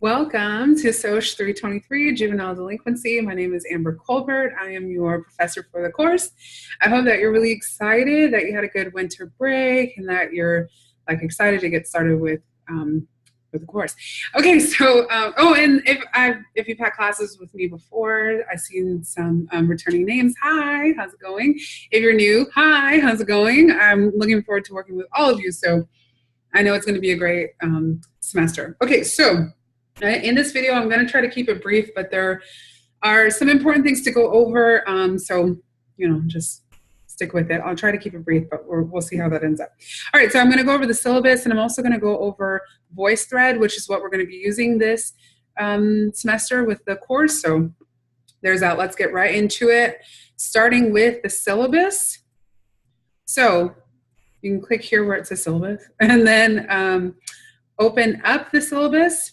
Welcome to SOC 323, Juvenile Delinquency. My name is Amber Colbert. I am your professor for the course. I hope that you're really excited, that you had a good winter break, and that you're excited to get started with the course. Okay, so and if you've had classes with me before, I've seen some returning names. Hi, how's it going? If you're new, hi, how's it going? I'm looking forward to working with all of you. So I know it's going to be a great semester. Okay, so in this video, I'm going to try to keep it brief, but there are some important things to go over. So, just stick with it. I'll try to keep it brief, but we'll see how that ends up. All right, so I'm going to go over the syllabus, and I'm also going to go over VoiceThread, which is what we're going to be using this semester with the course. So there's that. Let's get right into it, starting with the syllabus. So you can click here where it says syllabus, and then open up the syllabus.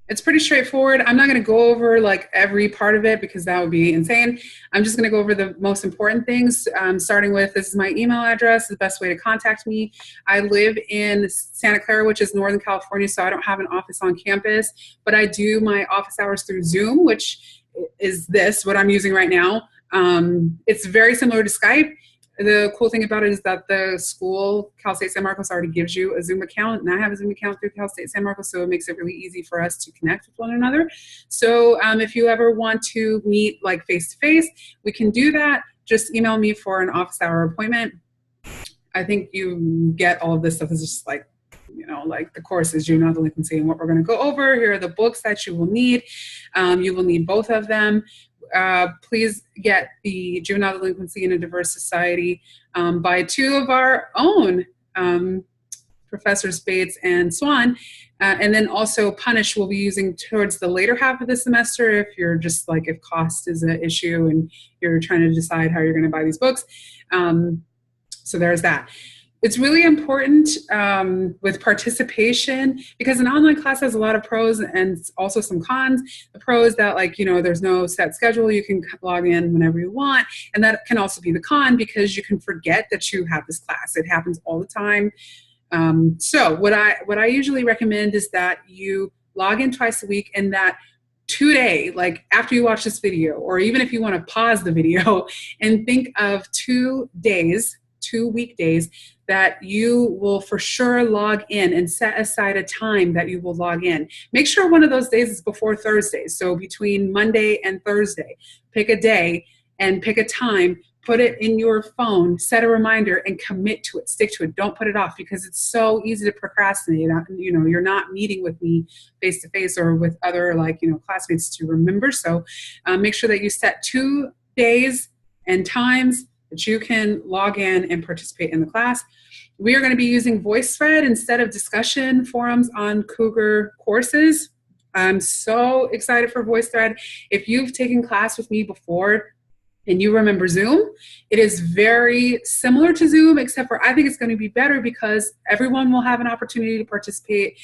It's pretty straightforward. I'm not going to go over every part of it because that would be insane. I'm just going to go over the most important things, starting with, this is my email address, the best way to contact me. I live in Santa Clara, which is Northern California, so I don't have an office on campus, but I do my office hours through Zoom, which is what I'm using right now. It's very similar to Skype. The cool thing about it is that the school, Cal State San Marcos, already gives you a Zoom account, and I have a Zoom account through Cal State San Marcos, so it makes it really easy for us to connect with one another. So if you ever want to meet face-to-face, we can do that. Just email me for an office hour appointment. I think you get all of this stuff. It's just the course is Juvenile Delinquency and what we're going to go over. Here are the books that you will need. You will need both of them. Please get the Juvenile Delinquency in a Diverse Society by two of our own, Professors Bates and Swan. And then also Punish we'll be using towards the later half of the semester if you're just if cost is an issue and you're trying to decide how you're going to buy these books. So there's that. It's really important with participation because an online class has a lot of pros and also some cons. The pro is that there's no set schedule. You can log in whenever you want. And that can also be the con because you can forget that you have this class. It happens all the time. So what I usually recommend is that you log in twice a week and that today, after you watch this video, or even if you want to pause the video and think of 2 weekdays that you will for sure log in and set aside a time that you will log in. Make sure one of those days is before Thursday. So between Monday and Thursday, pick a day and pick a time, put it in your phone, set a reminder and commit to it, stick to it. Don't put it off because it's so easy to procrastinate. You're not meeting with me face to face or with other classmates to remember. So make sure that you set 2 days and times that you can log in and participate in the class. We are going to be using VoiceThread instead of discussion forums on Cougar courses. I'm so excited for VoiceThread. If you've taken class with me before and you remember Zoom, it is very similar to Zoom, except for I think it's going to be better because everyone will have an opportunity to participate.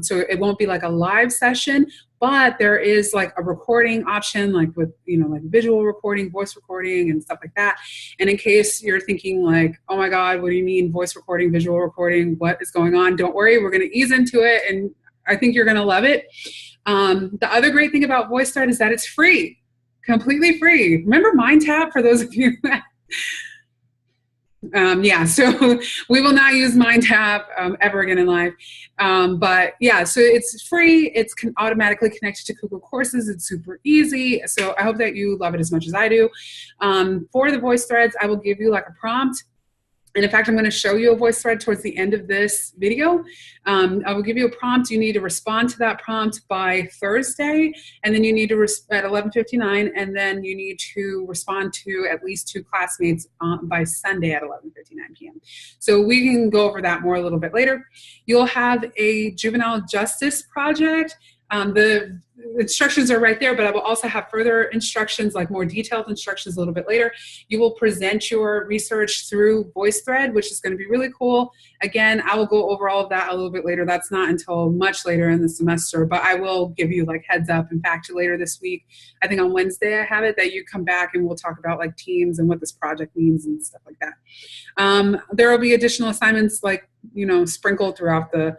So it won't be like a live session, but there is a recording option, with visual recording, voice recording, and stuff like that. And in case you're thinking oh my God, what do you mean voice recording, visual recording? What is going on? Don't worry, we're going to ease into it, and I think you're going to love it. The other great thing about VoiceThread is that it's free, completely free. Remember MindTap for those of you that so we will not use MindTap ever again in life. But yeah, so it's free. It's automatically connected to Google Courses. It's super easy. So I hope that you love it as much as I do. For the voice threads, I will give you a prompt. And in fact, I'm going to show you a voice thread towards the end of this video. I will give you a prompt. You need to respond to that prompt by Thursday, and then you need to at 11:59, and then you need to respond to at least 2 classmates by Sunday at 11:59 p.m. So we can go over that more a little bit later. You'll have a juvenile justice project. The instructions are right there, but I will also have further instructions, more detailed instructions a little bit later. You will present your research through VoiceThread, which is going to be really cool. Again, I will go over all of that a little bit later. That's not until much later in the semester, but I will give you heads up. In fact, later this week, I think on Wednesday I have it, that you come back and we'll talk about teams and what this project means and stuff like that. There will be additional assignments sprinkled throughout the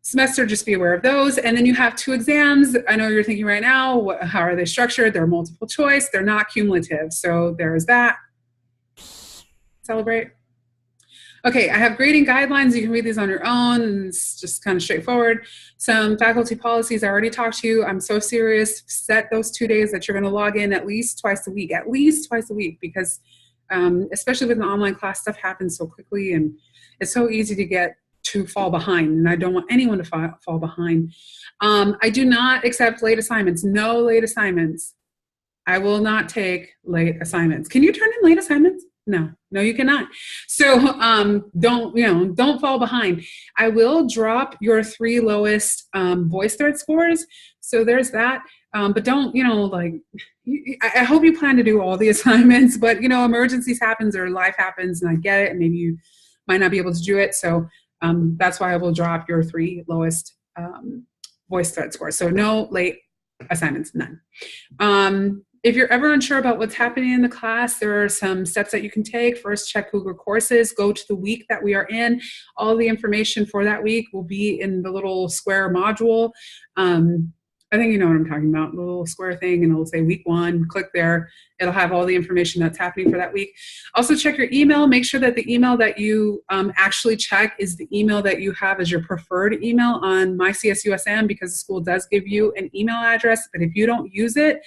semester, just be aware of those. And then you have 2 exams. I know you're thinking right now, how are they structured? They're multiple choice. They're not cumulative. So there's that. Celebrate. Okay, I have grading guidelines. You can read these on your own. It's just kind of straightforward. Some faculty policies I already talked to you. I'm so serious. Set those 2 days that you're going to log in at least twice a week, because especially with an online class, stuff happens so quickly and it's so easy to fall behind, and I don't want anyone to fall behind. I do not accept late assignments. No late assignments. I will not take late assignments. Can you turn in late assignments? No, you cannot. So don't fall behind. I will drop your 3 lowest VoiceThread scores. So there's that. But don't, I hope you plan to do all the assignments, but emergencies happens or life happens, and I get it, and maybe you might not be able to do it. So that's why I will drop your 3 lowest VoiceThread scores. So no late assignments, none. If you're ever unsure about what's happening in the class, there are some steps that you can take. First, check Google Courses. Go to the week that we are in. All the information for that week will be in the little square module. I think you know what I'm talking about, the little square thing, and it'll say week 1. Click there. It'll have all the information that's happening for that week. Also check your email. Make sure that the email that you actually check is the email that you have as your preferred email on MyCSUSM, because the school does give you an email address, but if you don't use it,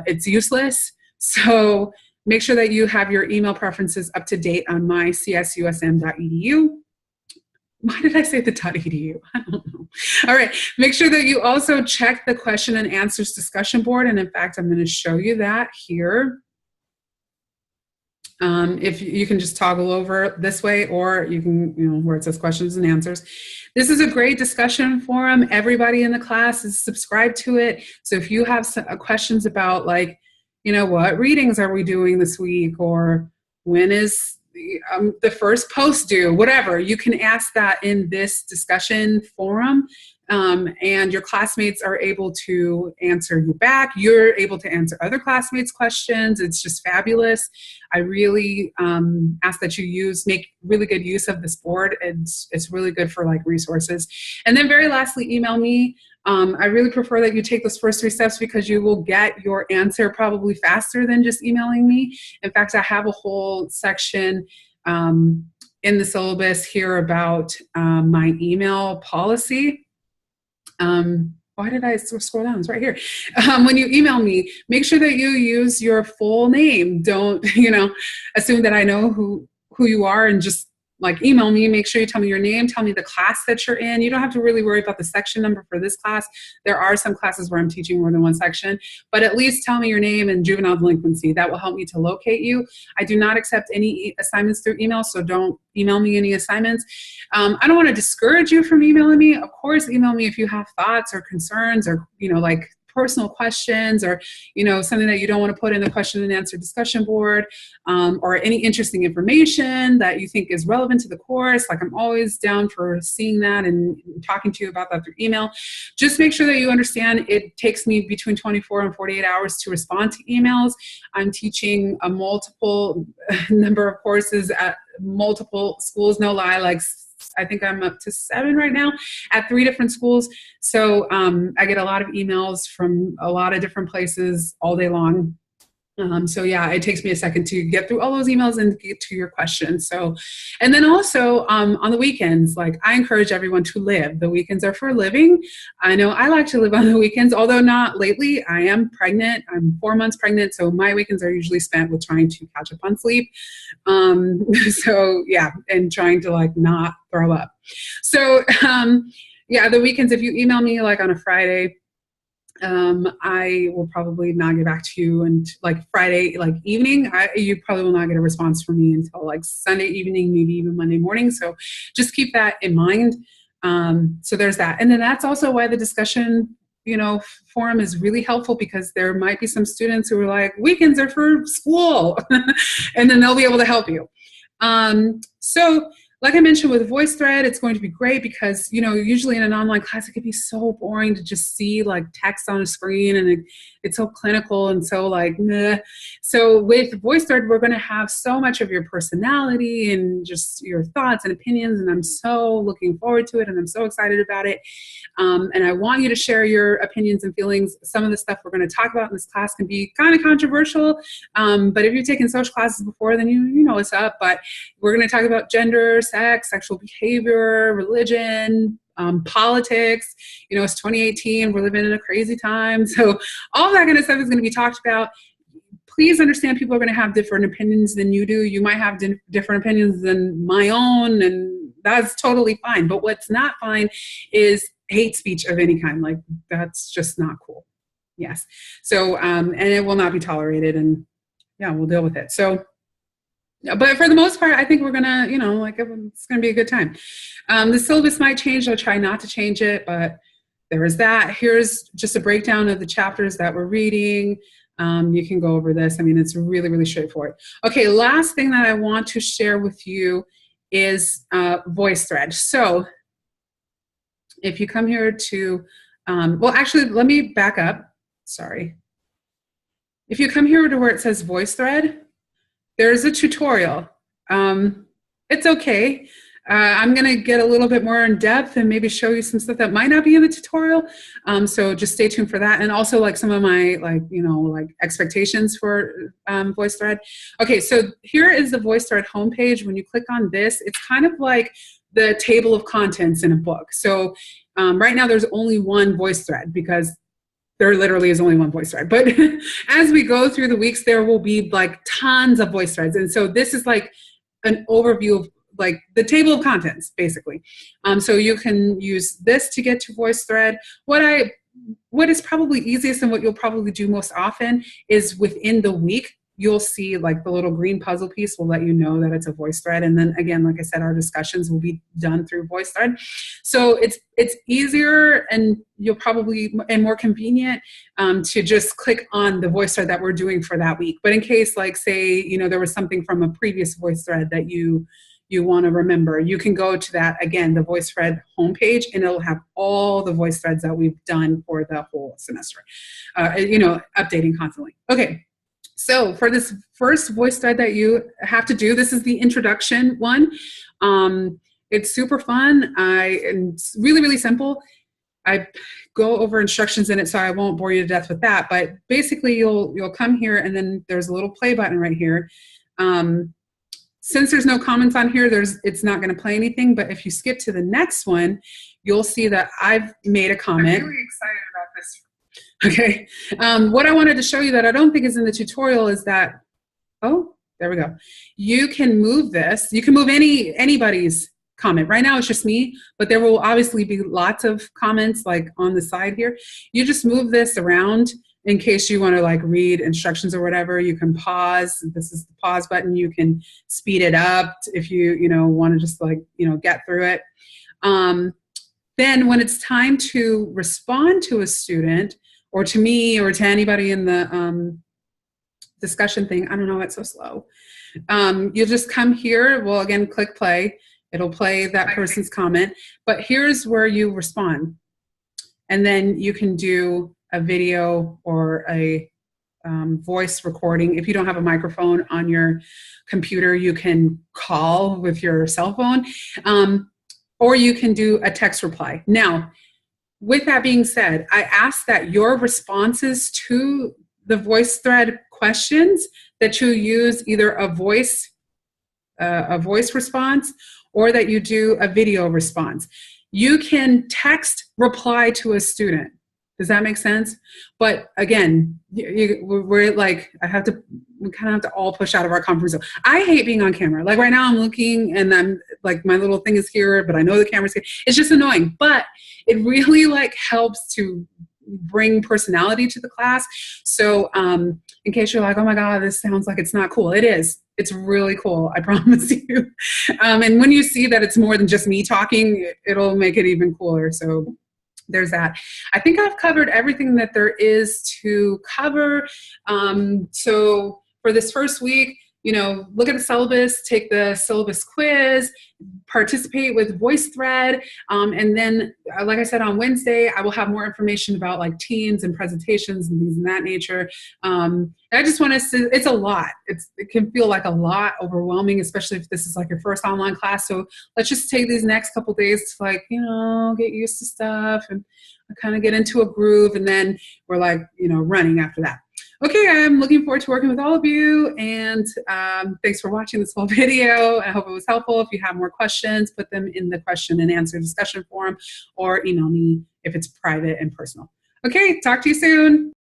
it's useless. So make sure that you have your email preferences up to date on mycsusm.edu. Why did I say the .edu? I don't know. All right. Make sure that you also check the question and answers discussion board. And in fact, I'm going to show you that here. If you can just toggle over this way, or you can, where it says questions and answers. This is a great discussion forum. Everybody in the class is subscribed to it. So if you have some questions about, like, what readings are we doing this week, or when is the first post due, whatever, you can ask that in this discussion forum. And your classmates are able to answer you back. You're able to answer other classmates' questions. It's just fabulous. I really ask that you make really good use of this board. It's really good for resources. And then very lastly, email me. I really prefer that you take those first 3 steps, because you will get your answer probably faster than just emailing me. In fact, I have a whole section in the syllabus here about my email policy. Why did I scroll down? It's right here. When you email me, make sure that you use your full name. Don't, assume that I know who you are and just email me. Make sure you tell me your name, tell me the class that you're in. You don't have to really worry about the section number for this class. There are some classes where I'm teaching more than one section, but at least tell me your name and juvenile delinquency. That will help me to locate you. I do not accept any assignments through email, so don't email me any assignments. I don't want to discourage you from emailing me. Of course, email me if you have thoughts or concerns, or, personal questions, or something that you don't want to put in the question and answer discussion board, or any interesting information that you think is relevant to the course. I'm always down for seeing that and talking to you about that through email. Just make sure that you understand it takes me between 24 and 48 hours to respond to emails. I'm teaching a multiple number of courses at multiple schools, no lie, I think I'm up to 7 right now at 3 different schools. So I get a lot of emails from a lot of different places all day long. So yeah, it takes me a second to get through all those emails and get to your questions. So, and then also on the weekends, I encourage everyone to live. The weekends are for living. I know I like to live on the weekends, although not lately. I am pregnant. I'm 4 months pregnant. So my weekends are usually spent with trying to catch up on sleep. So yeah, and trying to not throw up. So yeah, the weekends, if you email me on a Friday, I will probably not get back to you, and Friday evening, you probably will not get a response from me until Sunday evening, maybe even Monday morning. So just keep that in mind. So there's that. And then that's also why the discussion forum is really helpful, because there might be some students who are weekends are for school and then they'll be able to help you. So like I mentioned with VoiceThread, it's going to be great because, you know, usually in an online class, it could be so boring to just see like text on a screen, and it's so clinical and so like, meh. So with VoiceThread, we're going to have so much of your personality and just your thoughts and opinions. And I'm so looking forward to it. And I'm so excited about it. And I want you to share your opinions and feelings. Some of the stuff we're going to talk about in this class can be kind of controversial. But if you've taken social classes before, then you know what's up. But we're going to talk about gender, sex, sexual behavior, religion, politics. You know, it's 2018. We're living in a crazy time. So all that kind of stuff is going to be talked about. Please understand people are going to have different opinions than you do. You might have different opinions than my own, and that's totally fine. But what's not fine is hate speech of any kind. Like, that's just not cool. Yes. So, and it will not be tolerated, and yeah, we'll deal with it. So, but for the most part, I think we're going to, you know, like, it's going to be a good time. The syllabus might change. I'll try not to change it, but there is that. Here's just a breakdown of the chapters that we're reading. You can go over this. I mean, it's really, really straightforward. Okay, last thing that I want to share with you is VoiceThread. So if you come here to, well, actually, let me back up. Sorry. If you come here to where it says VoiceThread, there's a tutorial. It's okay. I'm going to get a little bit more in depth and maybe show you some stuff that might not be in the tutorial. So just stay tuned for that. And also like some of my expectations for VoiceThread. Okay, so here is the VoiceThread homepage. When you click on this, it's kind of like the table of contents in a book. So right now there's only one VoiceThread because there literally is only one VoiceThread. But as we go through the weeks, there will be like tons of VoiceThreads. And so this is like an overview of like the table of contents, basically. So you can use this to get to VoiceThread. What is probably easiest and what you'll probably do most often is within the week, you'll see like the little green puzzle piece will let you know that it's a VoiceThread. And then again, like I said, our discussions will be done through VoiceThread. So it's easier and you'll probably, and more convenient to just click on the VoiceThread that we're doing for that week. But in case like say, you know, there was something from a previous VoiceThread that you want to remember, you can go to that, again, the VoiceThread homepage, and it'll have all the VoiceThreads that we've done for the whole semester, you know, updating constantly. Okay. So for this first VoiceThread that you have to do, this is the introduction one. It's super fun. It's really, really simple. I go over instructions in it, so I won't bore you to death with that. But basically, you'll come here, and then there's a little play button right here. Since there's no comments on here, it's not going to play anything. But if you skip to the next one, you'll see that I've made a comment. I'm really excited about this. Okay. What I wanted to show you that I don't think is in the tutorial is that, oh, there we go. You can move this. You can move anybody's comment. Right now it's just me, but there will obviously be lots of comments like on the side here. You just move this around in case you want to like read instructions or whatever. You can pause. This is the pause button. You can speed it up if you want to just like, get through it. Then when it's time to respond to a student, or to me, or to anybody in the discussion thing, I don't know, it's so slow. You'll just come here. Well, again, click play. It'll play that person's comment. But here's where you respond. And then you can do a video or a voice recording. If you don't have a microphone on your computer, you can call with your cell phone. Or you can do a text reply. Now, with that being said, I ask that your responses to the VoiceThread questions that you use either a voice response or that you do a video response. You can text reply to a student. Does that make sense? But again, we're like, we kind of have to all push out of our comfort zone. I hate being on camera. Like right now I'm looking and I'm like, my little thing is here, but I know the camera's here. It's just annoying, but it really like helps to bring personality to the class. So in case you're like, oh my God, this sounds like it's not cool. It is. It's really cool. I promise you. And when you see that it's more than just me talking, it'll make it even cooler. So there's that. I think I've covered everything that there is to cover. So for this first week, look at the syllabus, take the syllabus quiz, participate with VoiceThread. And then, like I said, on Wednesday, I will have more information about like teams and presentations and things of that nature. I just want to, it's a lot. It can feel like a lot overwhelming, especially if this is like your first online class. So let's just take these next couple days to like, get used to stuff and kind of get into a groove. And then we're like, running after that. Okay, I'm looking forward to working with all of you, and thanks for watching this whole video. I hope it was helpful. If you have more questions, put them in the question and answer discussion forum, or email me if it's private and personal. Okay, talk to you soon.